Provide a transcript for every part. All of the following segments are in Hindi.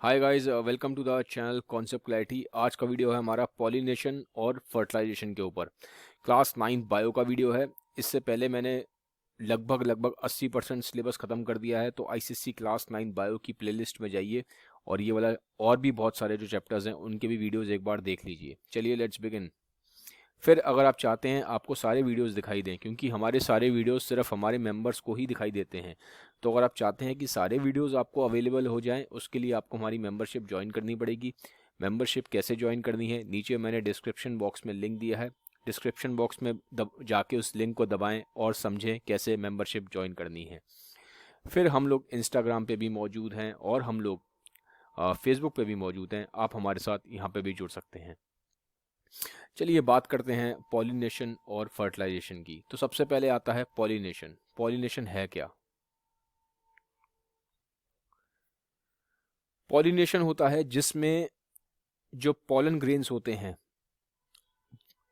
Hi guys, welcome to the channel concept clarity. आज का वीडियो है हमारा पॉलिनेशन और फर्टिलाइजेशन के ऊपर। क्लास 9 बायो का वीडियो है। इससे पहले मैंने लगभग 80% सिलेबस ख़त्म कर दिया है, तो आईसीएससी क्लास 9 बायो की प्लेलिस्ट में जाइए और ये वाला और भी बहुत सारे जो चैप्टर्स हैं उनके भी वीडियोज़ एक बार देख लीजिए। चलिए लेट्स बिगिन। फिर अगर आप चाहते हैं आपको सारे वीडियोस दिखाई दें, क्योंकि हमारे सारे वीडियोस सिर्फ हमारे मेंबर्स को ही दिखाई देते हैं, तो अगर आप चाहते हैं कि सारे वीडियोस आपको अवेलेबल हो जाएं, उसके लिए आपको हमारी मेंबरशिप ज्वाइन करनी पड़ेगी। मेंबरशिप कैसे ज्वाइन करनी है, नीचे मैंने डिस्क्रिप्शन बॉक्स में लिंक दिया है। डिस्क्रिप्शन बॉक्स में जाके उस लिंक को दबाएं और समझें कैसे मेंबरशिप ज्वाइन करनी है। फिर हम लोग इंस्टाग्राम पे भी मौजूद हैं और हम लोग फेसबुक पे भी मौजूद हैं। आप हमारे साथ यहाँ पे भी जुड़ सकते हैं। चलिए बात करते हैं पॉलिनेशन और फर्टिलाइजेशन की। तो सबसे पहले आता है पॉलिनेशन। पॉलिनेशन है क्या? पॉलिनेशन होता है जिसमें जो पॉलन ग्रेन्स होते हैं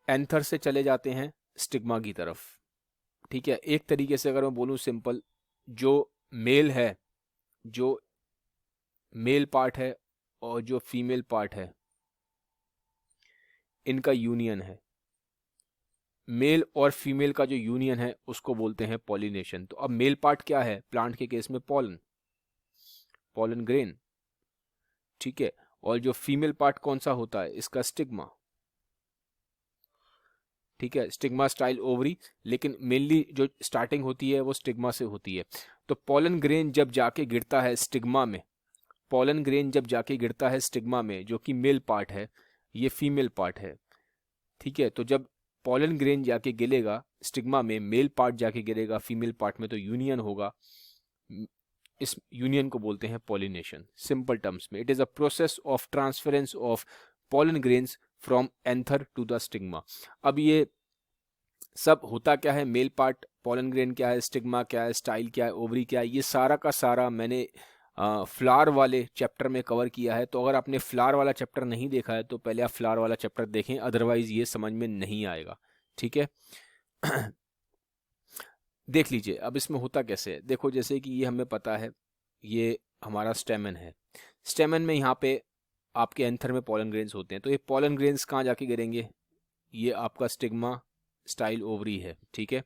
एंथर से चले जाते हैं स्टिग्मा की तरफ। ठीक है, एक तरीके से अगर मैं बोलूं सिंपल, जो मेल है, जो मेल पार्ट है और जो फीमेल पार्ट है, इनका यूनियन है। मेल और फीमेल का जो यूनियन है उसको बोलते हैं पॉलिनेशन। तो अब मेल पार्ट क्या है प्लांट के केस में? Pollen, pollen grain. ठीक है, और जो फीमेल पार्ट कौन सा होता है इसका? स्टिग्मा। ठीक है, स्टिग्मा स्टाइल ओवरी, लेकिन मेनली जो स्टार्टिंग होती है वो स्टिग्मा से होती है। तो पॉलन ग्रेन जब जाके गिरता है स्टिग्मा में, पॉलन ग्रेन जब जाके गिरता है स्टिग्मा में, जो कि मेल पार्ट है, ये फीमेल पार्ट है। ठीक है, तो जब पॉलन ग्रेन जाके गिरेगा स्टिग्मा में, मेल पार्ट जाके गिरेगा फीमेल पार्ट में, तो यूनियन होगा। इस यूनियन को बोलते हैं पॉलिनेशन। सिंपल टर्म्स में, it is a process of transference of pollen grains from anther to the stigma. अब ये सब होता क्या है? मेल पार्ट, पॉलन ग्रेन क्या है, स्टिग्मा क्या है, स्टाइल क्या है, ओवरी क्या है, ये सारा का सारा मैंने फ्लावर वाले चैप्टर में कवर किया है। तो अगर आपने फ्लावर वाला चैप्टर नहीं देखा है तो पहले आप फ्लावर वाला चैप्टर देखें, अदरवाइज ये समझ में नहीं आएगा। ठीक है देख लीजिए अब इसमें होता कैसे है। देखो, जैसे कि ये हमें पता है, ये हमारा स्टेमन है। स्टेमन में यहाँ पे आपके एंथर में पॉलन ग्रेन्स होते हैं। तो ये पॉलन ग्रेन्स कहाँ जाके गिरेंगे? ये आपका स्टिग्मा स्टाइल ओवरी है। ठीक है,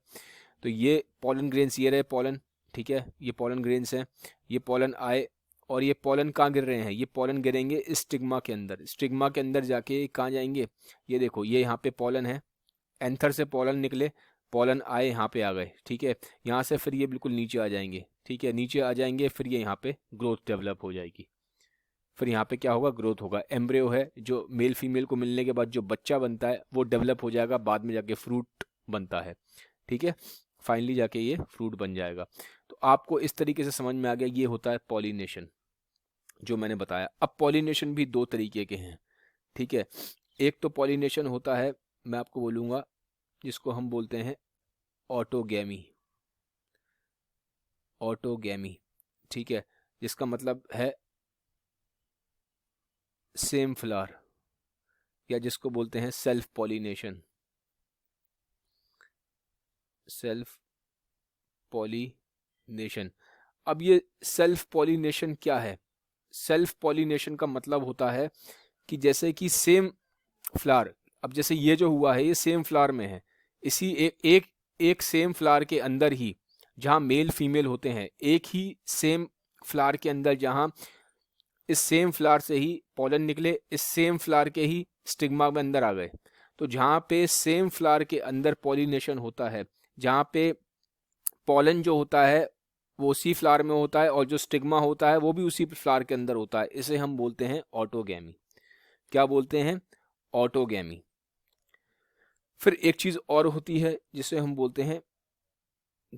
तो ये पॉलन ग्रेन्स, ये रहे पॉलन। ठीक है, ये पॉलन ग्रेन्स हैं, ये पॉलन आए और ये पॉलन कहाँ गिर रहे हैं? ये पॉलन गिरेंगे स्टिग्मा के अंदर। स्टिग्मा के अंदर जाके कहाँ जाएंगे? ये देखो, ये यहाँ पे पॉलन है, एंथर से पॉलन निकले, पॉलन आए, यहाँ पे आ गए। ठीक है, यहाँ से फिर ये बिल्कुल नीचे आ जाएंगे। ठीक है, नीचे आ जाएंगे, फिर ये यहाँ पे ग्रोथ डेवलप हो जाएगी। फिर यहाँ पे क्या होगा? ग्रोथ होगा। एम्ब्रियो है, जो मेल फीमेल को मिलने के बाद जो बच्चा बनता है वो डेवलप हो जाएगा, बाद में जाके फ्रूट बनता है। ठीक है, फाइनली जाके ये फ्रूट बन जाएगा। तो आपको इस तरीके से समझ में आ गया, ये होता है पॉलिनेशन जो मैंने बताया। अब पॉलिनेशन भी दो तरीके के हैं। ठीक है, एक तो पॉलिनेशन होता है, मैं आपको बोलूँगा, जिसको हम बोलते हैं ऑटोगैमी। ऑटोगैमी, ठीक है, जिसका मतलब है सेम फ्लावर, या जिसको बोलते हैं सेल्फ पॉलिनेशन। Self pollination. अब ये सेल्फ पॉलिनेशन क्या है? सेल्फ पॉलिनेशन का मतलब होता है कि जैसे कि सेम फ्लावर, अब जैसे ये जो हुआ है ये सेम फ्लावर में है, इसी एक सेम फ्लावर के अंदर ही जहाँ मेल फीमेल होते हैं, एक ही सेम फ्लावर के अंदर जहाँ इस सेम फ्लावर से ही पॉलन निकले, इस सेम फ्लावर के ही स्टिग्मा में अंदर आ गए। तो जहाँ पे सेम फ्लावर के अंदर पॉलिनेशन होता है, जहाँ पे पॉलन जो होता है वो उसी फ्लावर में होता है और जो स्टिग्मा होता है वो भी उसी फ्लावर के अंदर होता है, इसे हम बोलते हैं ऑटोगैमी। क्या बोलते हैं? ऑटोगैमी। फिर एक चीज और होती है जिसे हम बोलते हैं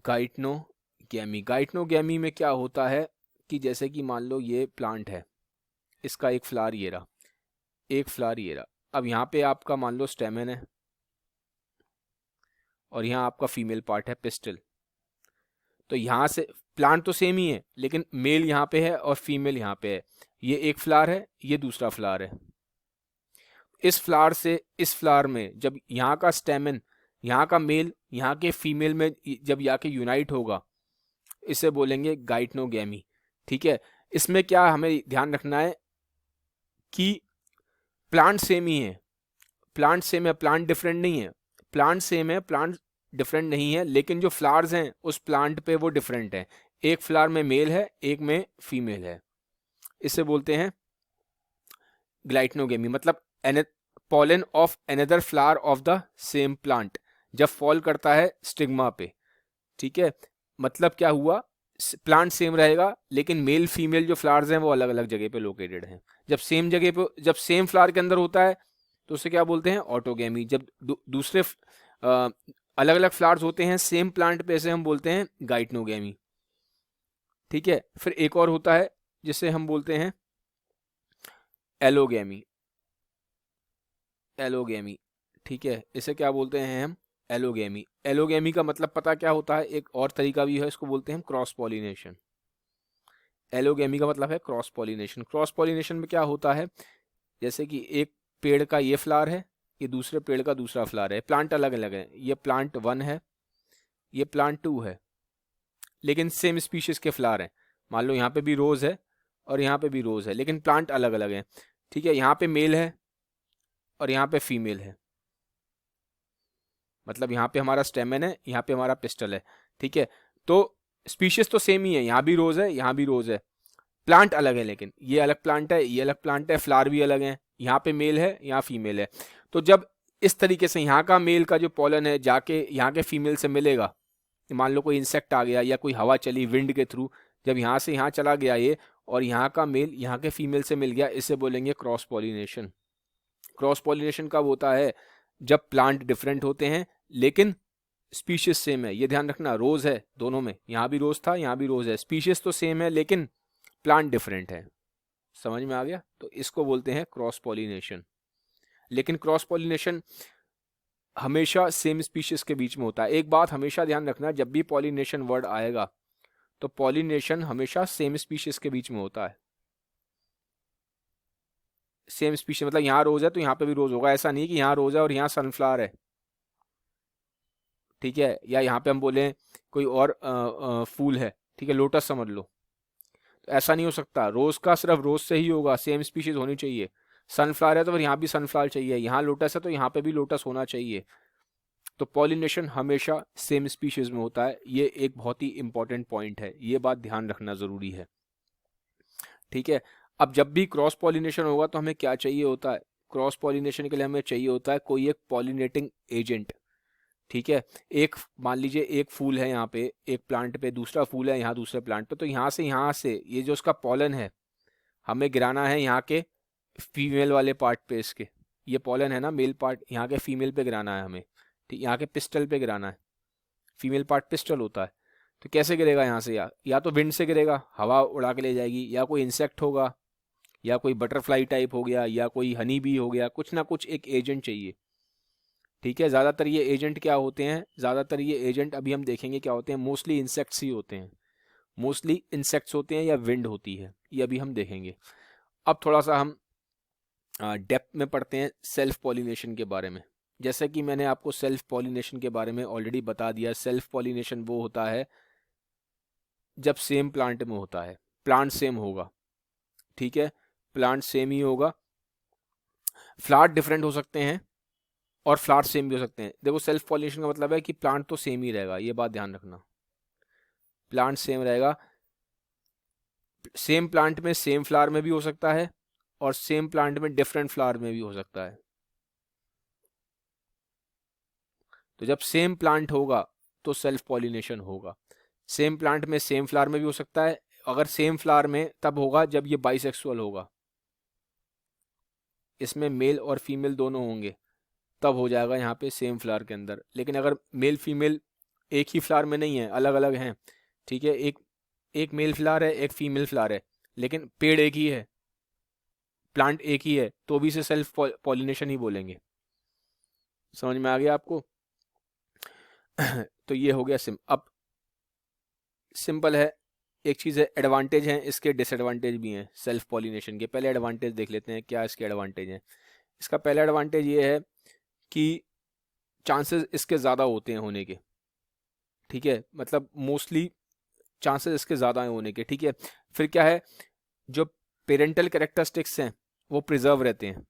गाइटनोगैमी। गाइटनोगैमी में क्या होता है कि जैसे कि मान लो ये प्लांट है, इसका एक फ्लावर ये रहा, एक फ्लावर ये रहा। अब यहाँ पे आपका मान लो स्टेमन है और यहाँ आपका फीमेल पार्ट है, पिस्टल। तो यहाँ से प्लांट तो सेम ही है, लेकिन मेल यहाँ पे है और फीमेल यहाँ पे है। ये एक फ्लावर है, ये दूसरा फ्लावर है। इस फ्लावर से इस फ्लावर में जब यहाँ का स्टेमन, यहाँ का मेल यहाँ के फीमेल में जब जाके यूनाइट होगा, इसे बोलेंगे गाइटनोगैमी। ठीक है, इसमें क्या हमें ध्यान रखना है? कि प्लांट सेम ही है, प्लांट सेम है, प्लांट डिफरेंट नहीं है, प्लांट सेम है, प्लांट डिफरेंट नहीं है, लेकिन जो फ्लावर्स हैं उस प्लांट पे वो डिफरेंट है। एक फ्लावर में मेल है, एक में फीमेल है। इसे बोलते हैं ग्लाइटनोगेमी, मतलब pollen of another flower of the same plant जब फॉल करता है स्टिग्मा पे। ठीक है, मतलब क्या हुआ, प्लांट सेम रहेगा लेकिन मेल फीमेल जो फ्लावर्स हैं वो अलग अलग जगह पे लोकेटेड हैं। जब सेम जगह पे, जब सेम फ्लावर के अंदर होता है तो उसे क्या बोलते हैं, ऑटोगेमी। जब दूसरे अलग अलग फ्लावर्स होते हैं सेम प्लांट पे, ऐसे हम बोलते हैं गाइटनोगेमी। ठीक है, फिर एक और होता है जिसे हम बोलते हैं एलोगेमी, एलोगेमी। ठीक है, इसे क्या बोलते हैं हम, एलोगेमी। एलोगेमी का मतलब पता क्या होता है, एक और तरीका भी है, इसको बोलते हैं क्रॉस पॉलिनेशन। एलोगेमी का मतलब है क्रॉस पॉलिनेशन। क्रॉस पॉलिनेशन में क्या होता है, जैसे कि एक पेड़ का ये फ्लावर है, ये दूसरे पेड़ का दूसरा फ्लावर है, प्लांट अलग अलग है, ये प्लांट 1 है, ये प्लांट 2 है, लेकिन सेम स्पीशीज के फ्लावर हैं। मान लो यहाँ पे भी रोज है और यहाँ पे भी रोज है, लेकिन प्लांट अलग अलग हैं। ठीक है, यहाँ पे मेल है और यहाँ पे फीमेल है, मतलब यहाँ पे हमारा स्टेमन है, यहाँ पे हमारा पिस्टल है। ठीक है, तो स्पीशीज तो सेम ही है, यहाँ भी रोज है, यहाँ भी रोज है, प्लांट अलग है, लेकिन ये अलग प्लांट है, ये अलग प्लांट है, फ्लावर भी अलग है, यहाँ पे मेल है, यहाँ फीमेल है। तो जब इस तरीके से यहाँ का मेल का जो पॉलन है जाके यहाँ के फीमेल से मिलेगा, मान लो कोई इंसेक्ट आ गया या कोई हवा चली विंड के थ्रू, जब यहाँ से यहाँ चला गया ये, और यहाँ का मेल यहाँ के फीमेल से मिल गया, इसे बोलेंगे क्रॉस पॉलिनेशन। क्रॉस पॉलिनेशन कब होता है, जब प्लांट डिफरेंट होते हैं लेकिन स्पीशीज सेम है। ये ध्यान रखना, रोज है दोनों में, यहाँ भी रोज था, यहाँ भी रोज है, स्पीशीज तो सेम है लेकिन प्लांट डिफरेंट है। समझ में आ गया, तो इसको बोलते हैं क्रॉस पॉलिनेशन। लेकिन क्रॉस पॉलिनेशन हमेशा सेम स्पीशीज के बीच में होता है। एक बात हमेशा ध्यान रखना, जब भी पॉलिनेशन वर्ड आएगा तो पॉलिनेशन हमेशा सेम स्पीशीज के बीच में होता है। सेम स्पीशीज मतलब यहाँ रोज है तो यहाँ पे भी रोज होगा, ऐसा नहीं कि यहाँ रोज है और यहाँ सनफ्लावर है। ठीक है, या यहाँ पे हम बोले कोई और फूल है, ठीक है, लोटस समझ लो, तो ऐसा नहीं हो सकता। रोज का सिर्फ रोज से ही होगा, सेम स्पीशीज होनी चाहिए। सनफ्लावर है तो फिर यहाँ भी सनफ्लावर चाहिए, यहाँ लोटस है तो यहाँ पे भी लोटस होना चाहिए। तो पॉलिनेशन हमेशा सेम स्पीशीज में होता है, ये एक बहुत ही इंपॉर्टेंट पॉइंट है, ये बात ध्यान रखना जरूरी है। ठीक है, अब जब भी क्रॉस पॉलिनेशन होगा तो हमें क्या चाहिए होता है, क्रॉस पॉलिनेशन के लिए हमें चाहिए होता है कोई एक पॉलिनेटिंग एजेंट। ठीक है, एक मान लीजिए एक फूल है यहाँ पे, एक प्लांट पे, दूसरा फूल है यहाँ दूसरे प्लांट पे, तो यहाँ से ये जो उसका पॉलन है हमें गिराना है यहाँ के फीमेल वाले पार्ट पे, इसके ये पॉलन है ना मेल पार्ट, यहाँ के फीमेल पे गिराना है हमें। ठीक, यहाँ के पिस्टल पे गिराना है, फीमेल पार्ट पिस्टल होता है। तो कैसे गिरेगा यहाँ से, या तो विंड से गिरेगा, हवा उड़ा के ले जाएगी, या कोई इंसेक्ट होगा, या कोई बटरफ्लाई टाइप हो गया, या कोई हनी बी हो गया, कुछ ना कुछ एक एजेंट चाहिए। ठीक है, ज़्यादातर ये एजेंट क्या होते हैं, ज़्यादातर ये एजेंट अभी हम देखेंगे क्या होते हैं, मोस्टली इंसेक्ट्स ही होते हैं, मोस्टली इंसेक्ट्स होते हैं या विंड होती है, ये अभी हम देखेंगे। अब थोड़ा सा हम डेप्थ में पढ़ते हैं सेल्फ पॉलिनेशन के बारे में। जैसे कि मैंने आपको सेल्फ पॉलिनेशन के बारे में ऑलरेडी बता दिया, सेल्फ पॉलिनेशन वो होता है जब सेम प्लांट में होता है, प्लांट सेम होगा। ठीक है, प्लांट सेम ही होगा, फ्लावर डिफरेंट हो सकते हैं और फ्लावर सेम भी हो सकते हैं। देखो सेल्फ पॉलिनेशन का मतलब है कि प्लांट तो सेम ही रहेगा, ये बात ध्यान रखना, प्लांट सेम रहेगा। सेम प्लांट में सेम फ्लावर में भी हो सकता है और सेम प्लांट में डिफरेंट फ्लावर में भी हो सकता है। तो जब सेम प्लांट होगा तो सेल्फ पॉलिनेशन होगा। सेम प्लांट में सेम फ्लावर में भी हो सकता है, अगर सेम फ्लावर में तब होगा जब ये बाइसेक्सुअल होगा, इसमें मेल और फीमेल दोनों होंगे, तब हो जाएगा यहाँ पे सेम फ्लावर के अंदर। लेकिन अगर मेल फीमेल एक ही फ्लावर में नहीं है, अलग अलग हैं, ठीक है, एक मेल फ्लावर है, एक फीमेल फ्लावर है, लेकिन पेड़ एक ही है, प्लांट एक ही है, तो भी इसे सेल्फ पॉलिनेशन ही बोलेंगे। समझ में आ गया आपको? तो ये हो गया अब सिंपल है। एक चीज़ है, एडवांटेज हैं इसके, डिसएडवांटेज भी हैं सेल्फ पॉलिनेशन के। पहले एडवांटेज देख लेते हैं, क्या इसके एडवांटेज हैं। इसका पहला एडवांटेज ये है कि चांसेस इसके ज़्यादा होते हैं होने के। ठीक है, मतलब मोस्टली चांसेस इसके ज़्यादा हैं होने के। ठीक है, फिर क्या है, जो पेरेंटल कैरेक्टरिस्टिक्स हैं वो प्रिजर्व रहते हैं।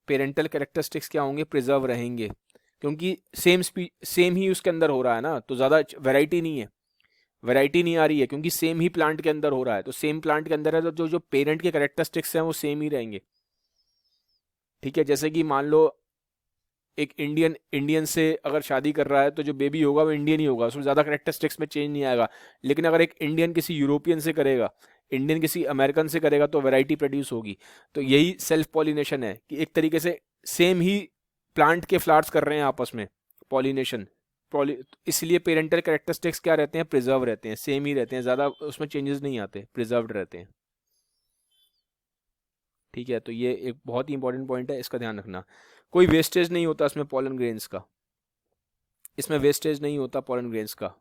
पेरेंटल कैरेक्टरिस्टिक्स क्या होंगे, प्रिजर्व रहेंगे, क्योंकि सेम ही उसके अंदर हो रहा है ना, तो ज़्यादा वैरायटी नहीं है, वैरायटी नहीं आ रही है, क्योंकि सेम ही प्लांट के अंदर हो रहा है। तो सेम प्लांट के अंदर है तो जो जो पेरेंट के कैरेक्टरिस्टिक्स हैं वो सेम ही रहेंगे। ठीक है, जैसे कि मान लो एक इंडियन से अगर शादी कर रहा है तो जो बेबी होगा वो इंडियन ही होगा, उसमें ज़्यादा कैरेक्टरिस्टिक्स में चेंज नहीं आएगा। लेकिन अगर एक इंडियन किसी यूरोपियन से करेगा, इंडियन किसी अमेरिकन से करेगा, तो वैरायटी प्रोड्यूस होगी। तो यही सेल्फ पॉलिनेशन है कि एक तरीके से सेम ही प्लांट के फ्लावर्स कर रहे हैं आपस में पॉलिनेशन। इसलिए पेरेंटल कैरेक्टरिस्टिक्स क्या रहते हैं, प्रिजर्व रहते हैं, सेम ही रहते हैं, ज़्यादा उसमें चेंजेस नहीं आते, प्रिजर्व्ड रहते हैं। ठीक है, तो ये एक बहुत ही इंपॉर्टेंट पॉइंट है, इसका ध्यान रखना। कोई वेस्टेज नहीं होता इसमें पॉलन ग्रेन्स का, इसमें वेस्टेज नहीं होता पॉलन ग्रेन्स का।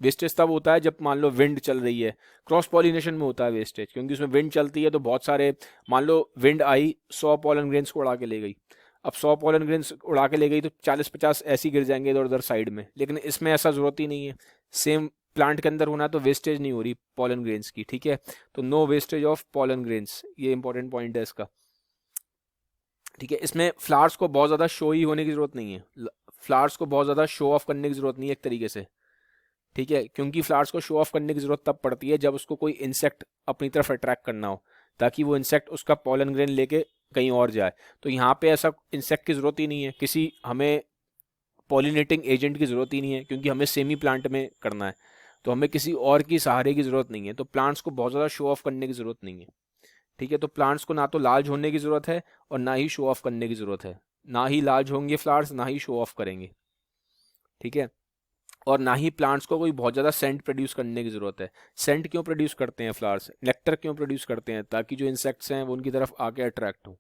वेस्टेज तब होता है जब मान लो विंड चल रही है, क्रॉस पॉलिनेशन में होता है वेस्टेज, क्योंकि उसमें विंड चलती है तो बहुत सारे, मान लो विंड आई 100 पॉलन ग्रेन्स को उड़ा के ले गई, अब 100 पॉलन ग्रेन्स उड़ा के ले गई तो 40-50 ऐसे गिर जाएंगे इधर उधर साइड में। लेकिन इसमें ऐसा ज़रूरत ही नहीं है, सेम प्लांट के अंदर होना, तो वेस्टेज नहीं हो रही पॉलन ग्रेन्स की। ठीक है, तो no wastage of pollen grains, ये इंपॉर्टेंट पॉइंट है इसका। ठीक है, इसमें फ्लावर्स को बहुत ज़्यादा शो ही होने की ज़रूरत नहीं है, फ्लावर्स को बहुत ज़्यादा शो ऑफ करने की ज़रूरत नहीं है एक तरीके से। ठीक है, क्योंकि फ्लावर्स को शो ऑफ करने की ज़रूरत तब पड़ती है जब उसको कोई इंसेक्ट अपनी तरफ अट्रैक्ट करना हो, ताकि वो इंसेक्ट उसका पॉलन ग्रेन लेके कहीं और जाए। तो यहाँ पे ऐसा इंसेक्ट की ज़रूरत ही नहीं है, किसी हमें पॉलिनेटिंग एजेंट की ज़रूरत ही नहीं है, क्योंकि हमें सेमी प्लांट में करना है, तो हमें किसी और की सहारे की ज़रूरत नहीं है। तो प्लांट्स को बहुत ज़्यादा शो ऑफ करने की ज़रूरत नहीं है। ठीक है, तो प्लांट्स को ना तो लार्ज होने की ज़रूरत है और ना ही शो ऑफ करने की ज़रूरत है, ना ही लार्ज होंगे फ्लावर्स, ना ही शो ऑफ करेंगे। ठीक है, और ना ही प्लांट्स को कोई बहुत ज़्यादा सेंट प्रोड्यूस करने की ज़रूरत है। सेंट क्यों प्रोड्यूस करते हैं फ्लावर्स, नेक्टर क्यों प्रोड्यूस करते हैं, ताकि जो इंसेक्ट्स हैं वो उनकी तरफ आके अट्रैक्ट हों।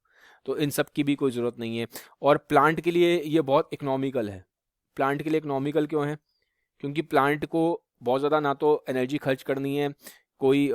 तो इन सब की भी कोई ज़रूरत नहीं है। और प्लांट के लिए ये बहुत इकोनॉमिकल है। प्लांट के लिए इकोनॉमिकल क्यों है, क्योंकि प्लांट को बहुत ज़्यादा ना तो एनर्जी खर्च करनी है कोई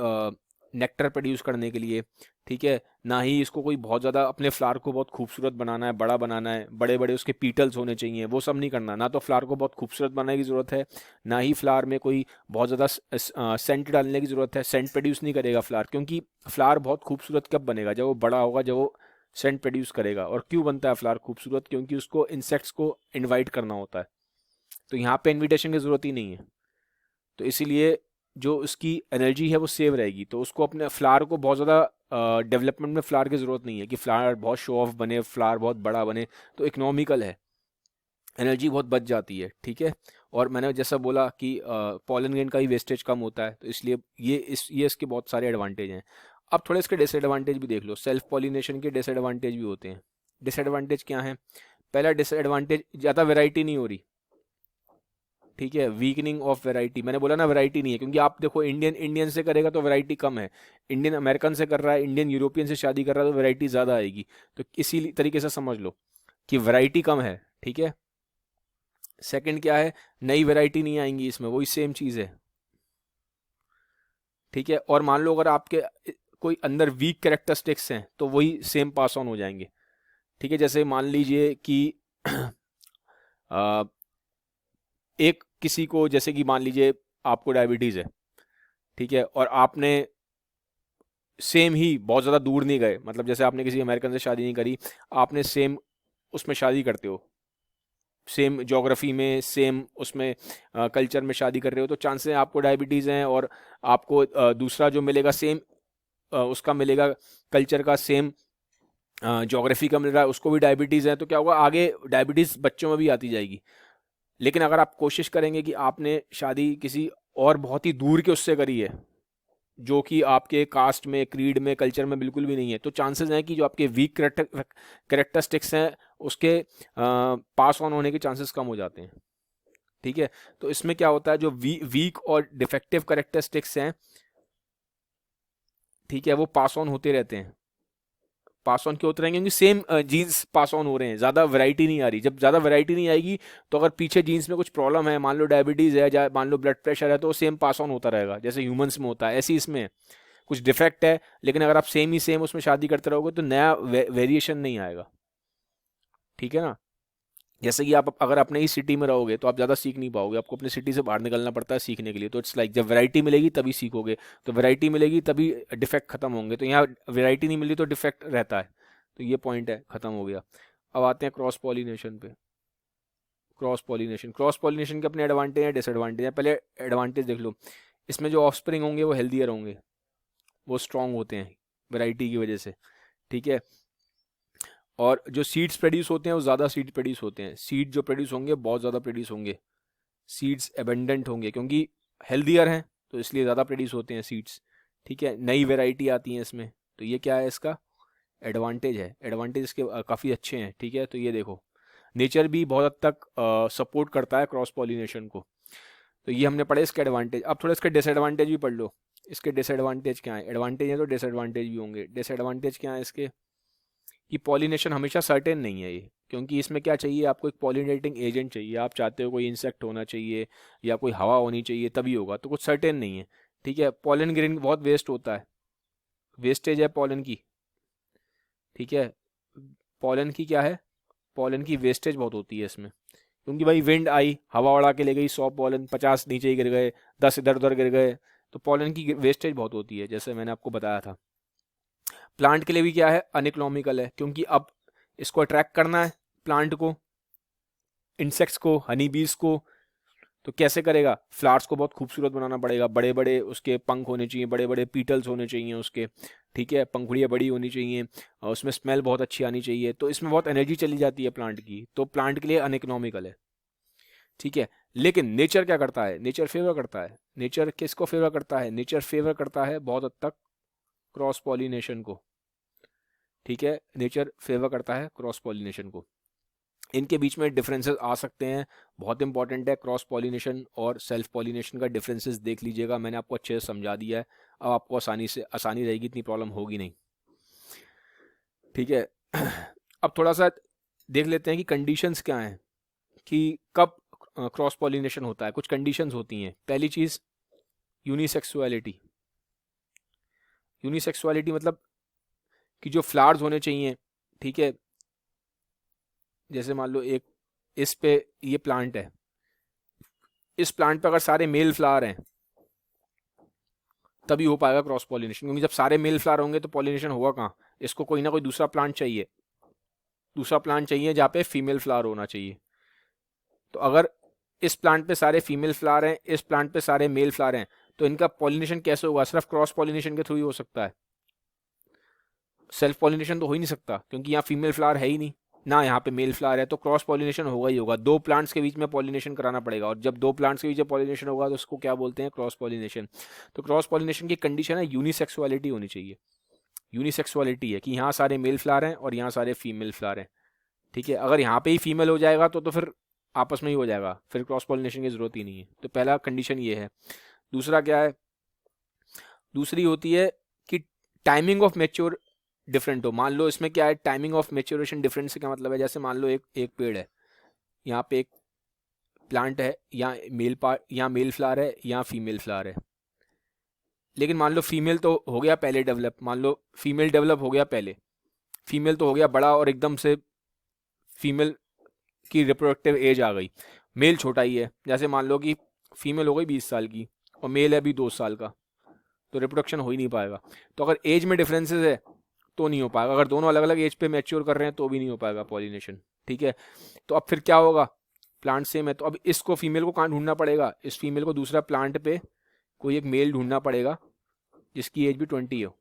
नेक्टर प्रोड्यूस करने के लिए, ठीक है, ना ही इसको कोई बहुत ज़्यादा अपने फ्लावर को बहुत खूबसूरत बनाना है, बड़ा बनाना है, बड़े बड़े उसके पीटल्स होने चाहिए, वो सब नहीं करना। ना तो फ्लावर को बहुत खूबसूरत बनाने की ज़रूरत है, ना ही फ्लावर में कोई बहुत ज़्यादा सेंट डालने की ज़रूरत है। सेंट प्रोड्यूस नहीं करेगा फ्लावर, क्योंकि फ्लावर बहुत खूबसूरत कब बनेगा, जब वो बड़ा होगा, जब वो सेंट प्रोड्यूस करेगा। और क्यों बनता है फ्लावर खूबसूरत, क्योंकि उसको इंसेक्ट्स को इन्वाइट करना होता है। तो यहाँ पे इन्विटेशन की ज़रूरत ही नहीं है, तो इसीलिए जो उसकी एनर्जी है वो सेव रहेगी। तो उसको अपने फ्लावर को बहुत ज़्यादा डेवलपमेंट में फ्लावर की ज़रूरत नहीं है कि फ्लावर बहुत शो ऑफ बने, फ्लावर बहुत बड़ा बने। तो इकोनॉमिकल है, एनर्जी बहुत बच जाती है। ठीक है, और मैंने जैसा बोला कि पॉलन ग्रेन का ही वेस्टेज कम होता है, तो इसलिए ये इसके बहुत सारे एडवांटेज हैं। अब थोड़े इसके डिसएडवांटेज भी देख लो। सेल्फ पॉलिनेशन के डिसएडवांटेज भी होते हैं। डिसएडवांटेज क्या है, पहला डिसएडवांटेज, ज़्यादा वेराइटी नहीं हो रही। ठीक है, वीकनिंग ऑफ वैरायटी, मैंने बोला ना वैरायटी नहीं है, क्योंकि आप देखो इंडियन से करेगा तो वैरायटी कम है, इंडियन अमेरिकन से कर रहा है, इंडियन यूरोपियन से शादी कर रहा है तो वैरायटी ज़्यादा आएगी। तो इसी तरीके से समझ लो कि वैरायटी कम है। ठीक है, सेकंड क्या है, नई वैरायटी नहीं आएंगी इसमें, वही सेम चीज़ है। ठीक है, और मान लो अगर आपके कोई अंदर वीक कैरेक्टरिस्टिक्स हैं तो वही सेम पास ऑन हो जाएंगे। ठीक है, जैसे मान लीजिए कि एक किसी को, जैसे कि मान लीजिए आपको डायबिटीज़ है, ठीक है, और आपने सेम ही बहुत ज़्यादा दूर नहीं गए, मतलब जैसे आपने किसी अमेरिकन से शादी नहीं करी, आपने सेम उसमें शादी करते हो, सेम ज्योग्राफी में, सेम उसमें कल्चर में शादी कर रहे हो, तो चांसेस आपको डायबिटीज़ हैं और आपको दूसरा जो मिलेगा सेम उसका मिलेगा, कल्चर का सेम ज्योग्राफी का मिल रहा है, उसको भी डायबिटीज़ है। तो क्या होगा, आगे डायबिटीज़ बच्चों में भी आती जाएगी। लेकिन अगर आप कोशिश करेंगे कि आपने शादी किसी और बहुत ही दूर के उससे करी है, जो कि आपके कास्ट में, क्रीड में, कल्चर में बिल्कुल भी नहीं है, तो चांसेस हैं कि जो आपके वीक कैरेक्टरिस्टिक्स हैं उसके पास ऑन होने के चांसेस कम हो जाते हैं। ठीक है, तो इसमें क्या होता है, जो वीक और डिफेक्टिव कैरेक्टरिस्टिक्स हैं, ठीक है, वो पास ऑन होते रहते हैं। पास ऑन क्यों होते रहेंगे, क्योंकि सेम जीन्स पास ऑन हो रहे हैं, ज़्यादा वैरायटी नहीं आ रही। जब ज़्यादा वैरायटी नहीं आएगी तो अगर पीछे जीन्स में कुछ प्रॉब्लम है, मान लो डायबिटीज़ है या मान लो ब्लड प्रेशर है, तो सेम पास ऑन होता रहेगा, जैसे ह्यूमंस में होता है। ऐसे ही इसमें कुछ डिफेक्ट है, लेकिन अगर आप सेम ही सेम उसमें शादी करते रहोगे तो नया वेरिएशन नहीं आएगा। ठीक है ना, जैसे कि आप अगर अपने ही सिटी में रहोगे तो आप ज़्यादा सीख नहीं पाओगे, आपको अपनी सिटी से बाहर निकलना पड़ता है सीखने के लिए। तो इट्स लाइक जब वैरायटी मिलेगी तभी सीखोगे, तो वैरायटी मिलेगी तभी डिफेक्ट खत्म होंगे। तो यहाँ वैरायटी नहीं मिली तो डिफेक्ट रहता है, तो ये पॉइंट है, खत्म हो गया। अब आते हैं क्रॉस पॉलिनेशन पे। क्रॉस पॉलिनेशन के अपने एडवांटेज हैं डिसएडवांटेज हैं। पहले एडवांटेज देख लो, इसमें जो ऑफस्प्रिंग होंगे वो हेल्दियर होंगे, वो स्ट्रांग होते हैं वैरायटी की वजह से, ठीक है। और जो सीड्स प्रोड्यूस होते हैं वो ज़्यादा सीड प्रोड्यूस होते हैं, सीड जो प्रोड्यूस होंगे बहुत ज़्यादा प्रोड्यूस होंगे, सीड्स एबेंडेंट होंगे क्योंकि हेल्दियर हैं, तो इसलिए ज़्यादा प्रोड्यूस होते हैं सीड्स, ठीक है। नई वैरायटी आती है इसमें, तो ये क्या है इसका एडवांटेज है। एडवांटेज इसके काफ़ी अच्छे हैं, ठीक है। तो ये देखो नेचर भी बहुत हद तक सपोर्ट करता है क्रॉस पॉलिनेशन को। तो ये हमने पढ़े इसके एडवांटेज। अब थोड़ा इसके डिसएडवांटेज भी पढ़ लो। इसके डिसएडवांटेज क्या है, एडवांटेज है तो डिसएडवांटेज भी होंगे। डिसएडवांटेज क्या है इसके, कि पॉलिनेशन हमेशा सर्टेन नहीं है ये, क्योंकि इसमें क्या चाहिए आपको, एक पॉलिनेटिंग एजेंट चाहिए। आप चाहते हो कोई इंसेक्ट होना चाहिए या कोई हवा होनी चाहिए तभी होगा, तो कुछ सर्टेन नहीं है, ठीक है। पॉलन ग्रेन बहुत वेस्ट होता है, वेस्टेज है पॉलन की, ठीक है। पॉलन की क्या है, पॉलन की वेस्टेज बहुत होती है इसमें, क्योंकि भाई विंड आई हवा उड़ा के ले गई, 100 पॉलन 50 नीचे ही गिर गए, 10 इधर उधर गिर गए, तो पॉलन की वेस्टेज बहुत होती है, जैसे मैंने आपको बताया था। प्लांट के लिए भी क्या है, अनइकोनॉमिकल है, क्योंकि अब इसको अट्रैक्ट करना है प्लांट को, इंसेक्ट्स को, हनी बीज को, तो कैसे करेगा, फ्लावर्स को बहुत खूबसूरत बनाना पड़ेगा, बड़े बड़े उसके पंख होने चाहिए, बड़े बड़े पीटल्स होने चाहिए उसके, ठीक है, पंखुड़ियाँ बड़ी होनी चाहिए, और उसमें स्मेल बहुत अच्छी आनी चाहिए, तो इसमें बहुत एनर्जी चली जाती है प्लांट की, तो प्लांट के लिए अनइकोनॉमिकल है, ठीक है। लेकिन नेचर क्या करता है, नेचर फेवर करता है, नेचर किसको फेवर करता है, नेचर फेवर करता है बहुत हद तक क्रॉस पॉलिनेशन को, ठीक है। नेचर फेवर करता है क्रॉस पॉलिनेशन को। इनके बीच में डिफरेंसेस आ सकते हैं, बहुत इंपॉर्टेंट है क्रॉस पॉलिनेशन और सेल्फ पॉलिनेशन का डिफरेंसेस देख लीजिएगा, मैंने आपको अच्छे से समझा दिया है, अब आपको आसानी रहेगी, इतनी प्रॉब्लम होगी नहीं, ठीक है। अब थोड़ा सा देख लेते हैं कि कंडीशंस क्या हैं, कि कब क्रॉस पॉलिनेशन होता है। कुछ कंडीशंस होती हैं। पहली चीज़ यूनिसेक्सुअलिटी। यूनिसेक्सुअलिटी मतलब कि जो फ्लावर्स होने चाहिए, ठीक है, जैसे मान लो एक इस पे ये प्लांट है, इस प्लांट पे अगर सारे मेल फ्लावर हैं तभी हो पाएगा क्रॉस पॉलिनेशन, क्योंकि जब सारे मेल फ्लावर होंगे तो पॉलिनेशन होगा कहाँ, इसको कोई ना कोई दूसरा प्लांट चाहिए, दूसरा प्लांट चाहिए जहाँ पे फीमेल फ्लावर होना चाहिए। तो अगर इस प्लांट पे सारे फीमेल फ्लावर हैं, इस प्लांट पे सारे मेल फ्लावर हैं, तो इनका पॉलिनेशन कैसे होगा, सिर्फ क्रॉस पॉलिनेशन के थ्रू ही हो सकता है, सेल्फ पॉलिनेशन तो हो ही नहीं सकता, क्योंकि यहाँ फीमेल फ्लावर है ही नहीं ना, यहाँ पे मेल फ्लावर है, तो क्रॉस पॉलिनेशन होगा ही होगा। दो प्लांट्स के बीच में पॉलिनेशन कराना पड़ेगा, और जब दो प्लांट्स के बीच में पॉलिनेशन होगा तो उसको क्या बोलते हैं, क्रॉस पॉलिनेशन। तो क्रॉस पॉलिनेशन की कंडीशन है यूनिसेक्सुअलिटी होनी चाहिए। यूनिसेक्सुअलिटी है कि यहाँ सारे मेल फ्लावर हैं और यहाँ सारे फीमेल फ्लावर हैं, ठीक है। अगर यहाँ पे ही फीमेल हो जाएगा तो फिर आपस में ही हो जाएगा, फिर क्रॉस पॉलिनेशन की जरूरत ही नहीं है। तो पहला कंडीशन ये है। दूसरा क्या है, दूसरी होती है कि टाइमिंग ऑफ मेच्योर डिफरेंट हो। मान लो इसमें क्या है, टाइमिंग ऑफ मेच्योरेशन डिफरेंट से क्या मतलब है, जैसे मान लो एक एक पेड़ है, यहाँ पे एक प्लांट है, यहाँ मेल फ्लावर है, यहाँ फीमेल फ्लावर है, लेकिन मान लो फीमेल तो हो गया पहले डेवलप, मान लो फीमेल डेवलप हो गया पहले, फीमेल तो हो गया बड़ा और एकदम से फीमेल की रिप्रोडक्टिव एज आ गई, मेल छोटा ही है, जैसे मान लो कि फीमेल हो गई 20 साल की और मेल है अभी 2 साल का, तो रिप्रोडक्शन हो ही नहीं पाएगा। तो अगर एज में डिफरेंसेस है तो नहीं हो पाएगा, अगर दोनों अलग अलग एज पे मैच्योर कर रहे हैं तो भी नहीं हो पाएगा पॉलिनेशन, ठीक है। तो अब फिर क्या होगा, प्लांट सेम है, तो अब इसको फीमेल को कहाँ ढूंढना पड़ेगा, इस फीमेल को दूसरा प्लांट पे कोई एक मेल ढूंढना पड़ेगा जिसकी एज भी 20 हो,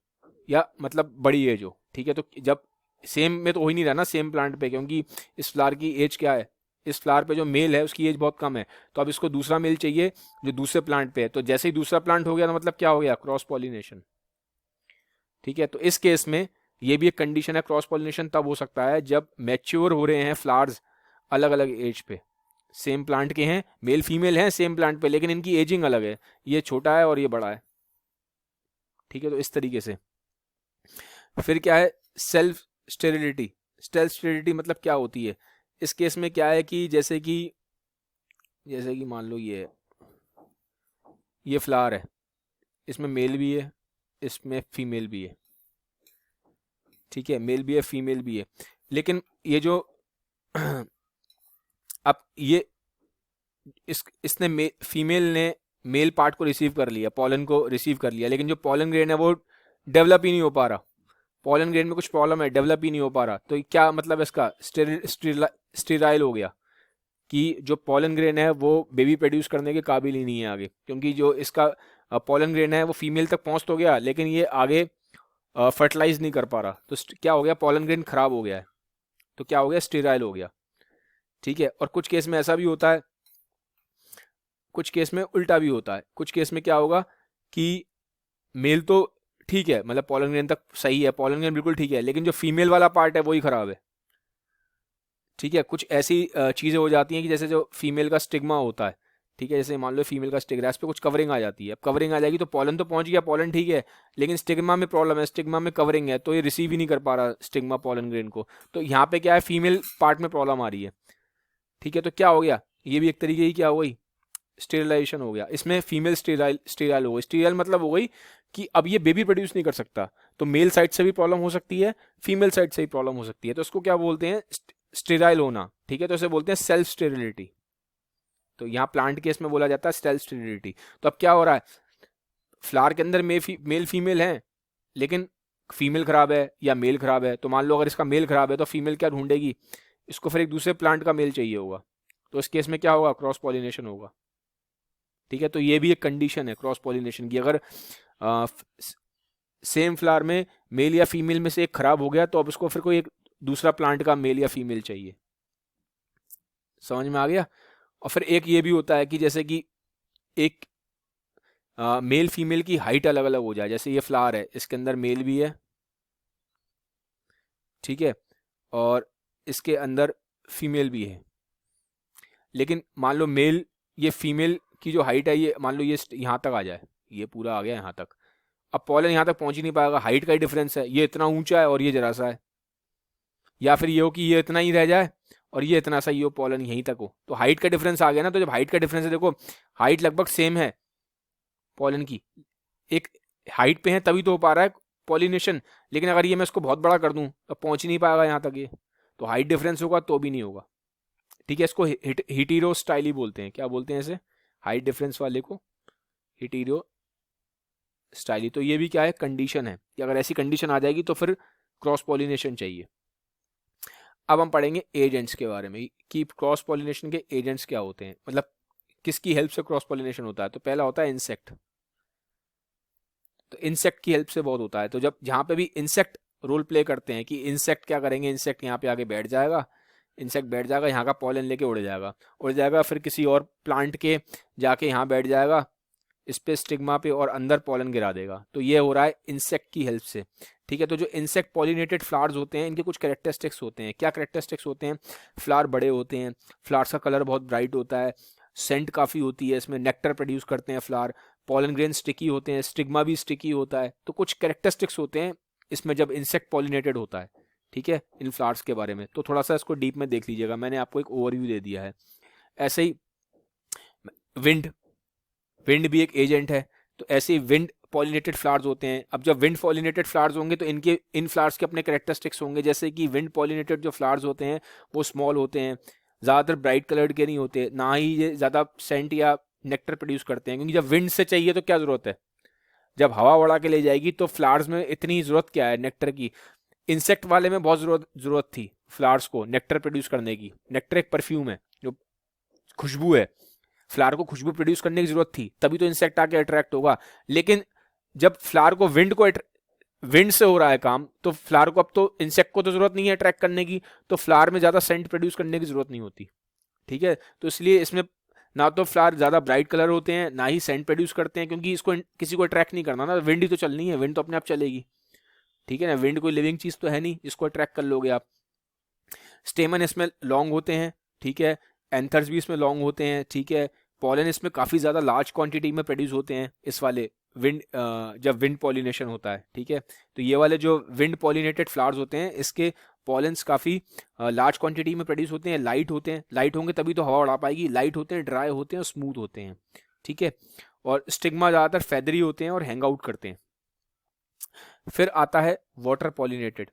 या मतलब बड़ी एज हो, ठीक है। तो जब सेम में तो हो ही नहीं रहा ना सेम प्लांट पे, क्योंकि इस फ्लावर की एज क्या है, इस फ्लावर पे जो मेल है उसकी एज बहुत कम है, तो अब इसको दूसरा मेल चाहिए जो दूसरे प्लांट पे है, तो जैसे ही दूसरा प्लांट हो गया तो मतलब क्या हो गया, क्रॉस पॉलिनेशन, ठीक है। तो इस केस में ये भी एक कंडीशन है, क्रॉस पॉलिनेशन तब हो सकता है जब मैच्योर हो रहे हैं फ्लावर्स अलग अलग एज पे, सेम प्लांट के हैं, मेल फीमेल हैं सेम प्लांट पे, लेकिन इनकी एजिंग अलग है, ये छोटा है और ये बड़ा है, ठीक है। तो इस तरीके से फिर क्या है, सेल्फ स्टेरिलिटी। सेल्फ स्टेरिलिटी मतलब क्या होती है, इस केस में क्या है कि जैसे कि मान लो ये फ्लावर है, इसमें मेल भी है, इसमें फीमेल भी है, ठीक है, मेल भी है फीमेल भी है, लेकिन ये जो अब ये इसने फीमेल ने मेल पार्ट को रिसीव कर लिया, पॉलन को रिसीव कर लिया, लेकिन जो पॉलन ग्रेन है वो डेवलप ही नहीं हो पा रहा, पॉलन ग्रेन में कुछ प्रॉब्लम है, डेवलप ही नहीं हो पा रहा। तो क्या मतलब इसका, स्टेराइल हो गया कि जो पॉलन ग्रेन है वो बेबी प्रोड्यूस करने के काबिल ही नहीं है आगे, क्योंकि जो इसका पॉलन ग्रेन है वो फीमेल तक पहुंच तो गया लेकिन ये आगे फर्टिलाइज नहीं कर पा रहा। तो क्या हो गया, पॉलन ग्रेन खराब हो गया है, तो क्या हो गया, स्टेराइल हो गया। ठीक है, और कुछ केस में ऐसा भी होता है, कुछ केस में उल्टा भी होता है। कुछ केस में क्या होगा कि मेल तो ठीक है, मतलब पॉलन ग्रेन तक सही है, पॉलन ग्रेन बिल्कुल ठीक है, लेकिन जो फीमेल वाला पार्ट है वही खराब है। ठीक है, कुछ ऐसी चीज़ें हो जाती हैं कि जैसे जो फीमेल का स्टिग्मा होता है, ठीक है, जैसे मान लो फीमेल का स्टिग्मा, इस पर कुछ कवरिंग आ जाती है। अब कवरिंग आ जाएगी तो पॉलन तो पहुंच गया, पॉलन ठीक है, लेकिन स्टिग्मा में प्रॉब्लम है, स्टिग्मा में कवरिंग है, तो ये रिसीव ही नहीं कर पा रहा स्टिग्मा पॉलन ग्रेन को। तो यहाँ पे क्या है, फीमेल पार्ट में प्रॉब्लम आ रही है। ठीक है, तो क्या हो गया, ये भी एक तरीके की क्या हो गई, स्टेरिलाइजेशन हो गया। इसमें फीमेल स्टेराइल हो गई। स्टेराइल मतलब हो गई कि अब ये बेबी प्रोड्यूस नहीं कर सकता, तो मेल साइड से भी प्रॉब्लम हो सकती है, फीमेल साइड से भी प्रॉब्लम हो सकती है, तो इसको क्या बोलते हैं, स्टेराइल होना। ठीक है, तो इसे बोलते हैं सेल्फ स्टेरिलिटी। तो यहाँ प्लांट केस में बोला जाता है सेल्फ स्टेरिलिटी। तो अब क्या हो रहा है, फ्लावर के अंदर मेल फीमेल है, लेकिन फीमेल खराब है या मेल खराब है, तो मान लो अगर इसका मेल खराब है तो फीमेल क्या ढूंढेगी, इसको फिर एक दूसरे प्लांट का मेल चाहिए होगा, तो इस केस में क्या होगा, क्रॉस पॉलिनेशन होगा। ठीक है, तो ये भी एक कंडीशन है क्रॉस पॉलिनेशन की। अगर सेम फ्लावर में मेल या फीमेल में से एक खराब हो गया तो अब उसको फिर कोई एक दूसरा प्लांट का मेल या फीमेल चाहिए। समझ में आ गया। और फिर एक ये भी होता है कि जैसे कि एक मेल फीमेल की हाइट अलग अलग हो जाए, जैसे ये फ्लावर है, इसके अंदर मेल भी है, ठीक है, और इसके अंदर फीमेल भी है, लेकिन मान लो मेल, ये फीमेल की जो हाइट है, ये मान लो ये यहाँ तक आ जाए, ये पूरा आ गया यहाँ तक, अब पॉलन यहाँ तक पहुंच ही नहीं पाएगा, हाइट का ही डिफरेंस है, ये इतना ऊंचा है और ये जरा सा है, या फिर ये हो कि ये इतना ही रह जाए और ये इतना सा ही हो, पॉलन यहीं तक हो, तो हाइट का डिफरेंस आ गया ना। तो जब हाइट का डिफरेंस है, देखो हाइट लगभग सेम है पॉलन की, एक हाइट पे है तभी तो हो पा रहा है पॉलिनेशन, लेकिन अगर ये मैं इसको बहुत बड़ा कर दूं तो पहुंच ही नहीं पाएगा यहाँ तक ये, तो हाइट डिफरेंस होगा तो भी नहीं होगा। ठीक है, इसको हिटीरो स्टाइली बोलते हैं। क्या बोलते हैं इसे, हाइट डिफरेंस वाले को हिटीरो स्टाइली। तो ये भी क्या है, कंडीशन है कि अगर ऐसी कंडीशन आ जाएगी तो फिर क्रॉस पॉलिनेशन चाहिए। अब हम पढ़ेंगे एजेंट्स के बारे में कि क्रॉस पॉलिनेशन के एजेंट्स क्या होते हैं, मतलब किसकी हेल्प से क्रॉस पॉलिनेशन होता है। तो पहला होता है इंसेक्ट, तो इंसेक्ट की हेल्प से बहुत होता है। तो जब जहाँ पे भी इंसेक्ट रोल प्ले करते हैं कि इंसेक्ट क्या करेंगे, इंसेक्ट यहाँ पे आके बैठ जाएगा, इंसेक्ट बैठ जाएगा, यहाँ का पॉलन लेके उड़ जाएगा, फिर किसी और प्लांट के जाके यहाँ बैठ जाएगा, इस पे स्टिग्मा पे, और अंदर पॉलन गिरा देगा। तो ये हो रहा है इंसेक्ट की हेल्प से। ठीक है, तो जो इंसेक्ट पॉलिनेटेड फ्लावर्स होते हैं, इनके कुछ कैरेक्टरिस्टिक्स होते हैं। क्या कैरेक्टरिस्टिक्स होते हैं, फ्लावर बड़े होते हैं, फ्लावर्स का कलर बहुत ब्राइट होता है, सेंट काफ़ी होती है इसमें, नेक्टर प्रोड्यूस करते हैं फ्लावर, पॉलन ग्रेन स्टिकी होते हैं, स्टिग्मा भी स्टिकी होता है। तो कुछ कैरेक्टरिस्टिक्स होते हैं इसमें जब इंसेक्ट पॉलिनेटेड होता है। ठीक है, इन फ्लावर्स के बारे में तो थोड़ा सा इसको डीप में देख लीजिएगा, मैंने आपको एक ओवरव्यू दे दिया है। ऐसे ही विंड भी एक एजेंट है, तो ऐसे ही विंड पॉलिनेटेड फ्लावर्स होते हैं। अब जब विंड पॉलिनेटेड फ्लावर्स होंगे तो इन फ्लावर्स के अपने कैरेक्टरिस्टिक्स होंगे, जैसे कि विंड पॉलिनेटेड जो फ्लावर्स होते हैं वो स्मॉल होते हैं, ज़्यादातर ब्राइट कलर्ड के नहीं होते, ना ही ये ज़्यादा सेंट या नेक्टर प्रोड्यूस करते हैं, क्योंकि जब विंड से चाहिए तो क्या ज़रूरत है, जब हवा उड़ा के ले जाएगी तो फ्लावर्स में इतनी ज़रूरत क्या है नेक्टर की। इंसेक्ट वाले में बहुत ज़रूरत थी फ्लावर्स को नेक्टर प्रोड्यूस करने की। नेक्टर एक परफ्यूम है, जो खुशबू है, फ्लावर को खुशबू प्रोड्यूस करने की जरूरत थी, तभी तो इंसेक्ट आके अट्रैक्ट होगा। लेकिन जब फ्लावर को विंड से हो रहा है काम, तो फ्लावर को अब तो इंसेक्ट को तो जरूरत नहीं है अट्रैक्ट करने की, तो फ्लावर में ज्यादा सेंट प्रोड्यूस करने की जरूरत नहीं होती। ठीक है, तो इसलिए इसमें ना तो फ्लावर ज्यादा ब्राइट कलर होते हैं, ना ही सेंट प्रोड्यूस करते हैं, क्योंकि इसको किसी को अट्रैक्ट नहीं करना ना, विंड ही तो चलनी है, विंड तो अपने आप चलेगी। ठीक है ना, विंड कोई लिविंग चीज तो है नहीं जिसको अट्रैक्ट कर लोगे आप। स्टेमन इसमें लॉन्ग होते हैं, ठीक है, एंथर्स भी इसमें लॉन्ग होते हैं, ठीक है, पॉलन इसमें काफ़ी ज़्यादा लार्ज क्वांटिटी में प्रोड्यूस होते हैं इस वाले विंड, जब विंड पॉलिनेशन होता है। ठीक है, तो ये वाले जो विंड पॉलिनेटेड फ्लावर्स होते हैं, इसके पॉलन्स काफ़ी लार्ज क्वांटिटी में प्रोड्यूस होते हैं, लाइट होते हैं, लाइट होंगे तभी तो हवा उड़ा पाएगी, लाइट होते हैं, ड्राई होते हैं और स्मूथ होते हैं। ठीक है, और स्टिग्मा ज़्यादातर फेदरी होते हैं और हैंग आउट करते हैं। फिर आता है वाटर पॉलिनेटेड,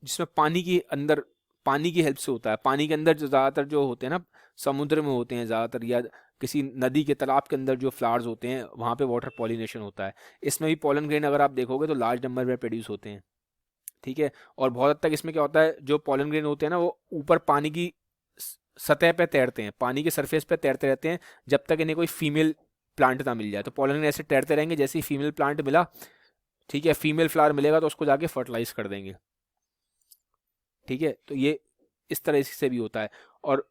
जिसमें पानी के अंदर पानी की हेल्प से होता है। पानी के अंदर जो ज़्यादातर जो होते हैं ना, समुद्र में होते हैं ज़्यादातर, या किसी नदी के तालाब के अंदर जो फ्लावर्स होते हैं वहाँ पे वाटर पॉलिनेशन होता है। इसमें भी पॉलन ग्रेन अगर आप देखोगे तो लार्ज नंबर में प्रोड्यूस होते हैं, ठीक है। और बहुत हद तक इसमें क्या होता है, जो पॉलन ग्रेन होते हैं ना वो ऊपर पानी की सतह पे तैरते हैं, पानी के सरफेस पे तैरते रहते हैं जब तक इन्हें कोई फीमेल प्लांट ना मिल जाए। तो पॉलन ग्रेन ऐसे तैरते रहेंगे, जैसे ही फीमेल प्लांट मिला, ठीक है, फीमेल फ्लावर मिलेगा तो उसको जाके फर्टिलाइज कर देंगे, ठीक है। तो ये इस तरह से भी होता है। और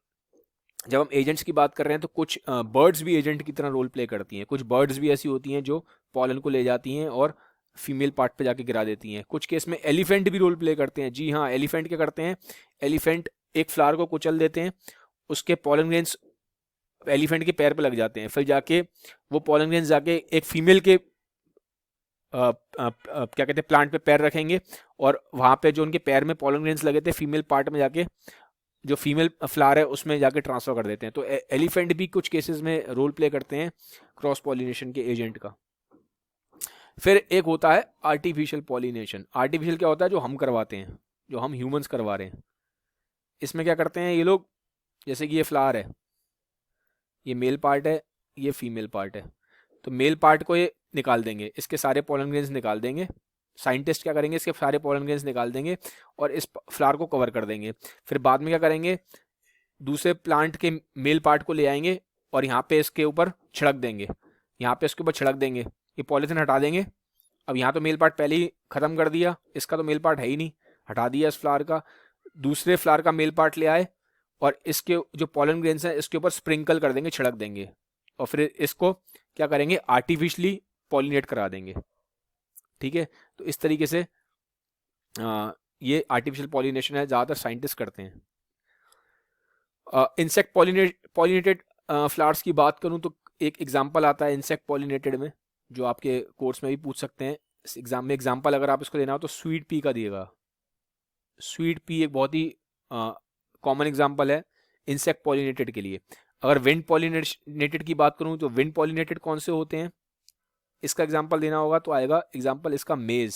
जब हम एजेंट्स की बात कर रहे हैं तो कुछ बर्ड्स भी एजेंट की तरह रोल प्ले करती हैं। कुछ बर्ड्स भी ऐसी होती हैं जो पॉलन को ले जाती हैं और फीमेल पार्ट पे जाके गिरा देती हैं। कुछ केस में एलिफेंट भी रोल प्ले करते हैं। जी हाँ, एलिफेंट क्या करते हैं, एलिफेंट एक फ्लावर को कुचल देते हैं, उसके पॉलन ग्रेन्स एलिफेंट के पैर पे लग जाते हैं, फिर जाके वो पॉलन ग्रेन्स जाके एक फीमेल के क्या कहते हैं प्लांट पे पैर रखेंगे, और वहाँ पे जो उनके पैर में पॉलन ग्रेन्स लगे थे फीमेल पार्ट में जाके जो फीमेल फ्लावर है उसमें जाके ट्रांसफर कर देते हैं। तो एलिफेंट भी कुछ केसेस में रोल प्ले करते हैं क्रॉस पॉलिनेशन के एजेंट का। फिर एक होता है आर्टिफिशियल पॉलिनेशन। आर्टिफिशियल क्या होता है, जो हम करवाते हैं, जो हम ह्यूमंस करवा रहे हैं। इसमें क्या करते हैं ये लोग, जैसे कि ये फ्लावर है, ये मेल पार्ट है, ये फीमेल पार्ट है, तो मेल पार्ट को ये निकाल देंगे, इसके सारे पॉलन ग्रेन्स निकाल देंगे। साइंटिस्ट क्या करेंगे, इसके सारे पॉलन ग्रेन्स निकाल देंगे और इस फ्लावर को कवर कर देंगे। फिर बाद में क्या करेंगे, दूसरे प्लांट के मेल पार्ट को ले आएंगे और यहाँ पे इसके ऊपर छिड़क देंगे, यहाँ पे इसके ऊपर छिड़क देंगे, ये पॉलीथिन हटा देंगे। अब यहाँ तो मेल पार्ट पहले ही खत्म कर दिया, इसका तो मेल पार्ट है ही नहीं, हटा दिया इस फ्लावर का। दूसरे फ्लावर का मेल पार्ट ले आए और इसके जो पॉलन ग्रेन्स हैं इसके ऊपर स्प्रिंकल कर देंगे, छिड़क देंगे, और फिर इसको क्या करेंगे, आर्टिफिशियली पॉलिनेट करा देंगे, ठीक है। तो इस तरीके से ये आर्टिफिशियल पॉलिनेशन है, ज़्यादातर साइंटिस्ट करते हैं। इंसेक्ट पॉलिनेटेड फ्लावर्स की बात करूं तो एक एग्जांपल आता है इंसेक्ट पॉलिनेटेड में, जो आपके कोर्स में भी पूछ सकते हैं इस एग्जाम में। एग्जांपल अगर आप इसको लेना हो तो स्वीट पी का दिएगा। स्वीट पी एक बहुत ही कॉमन एग्जांपल है इंसेक्ट पॉलिनेटेड के लिए। अगर विंड पॉलिनेटेड की बात करूं तो विंड पॉलिनेटेड कौन से होते हैं, इसका एग्जांपल देना होगा तो आएगा एग्जांपल इसका मेज,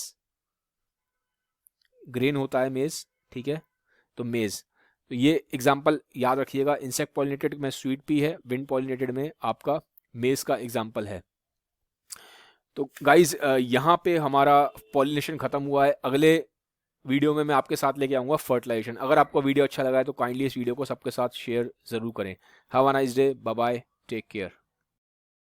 ग्रेन होता है मेज, ठीक है, तो मेज। तो ये एग्जांपल याद रखिएगा, इंसेक्ट पॉलिनेटेड में स्वीट पी है, विंड पॉलिनेटेड में आपका मेज का एग्जांपल है। तो गाइज यहाँ पे हमारा पॉलिनेशन खत्म हुआ है। अगले वीडियो में मैं आपके साथ लेके आऊँगा फर्टिलाइजेशन। अगर आपको वीडियो अच्छा लगा है तो काइंडली इस वीडियो को सबके साथ शेयर ज़रूर करें। Have a nice day, bye bye, take care.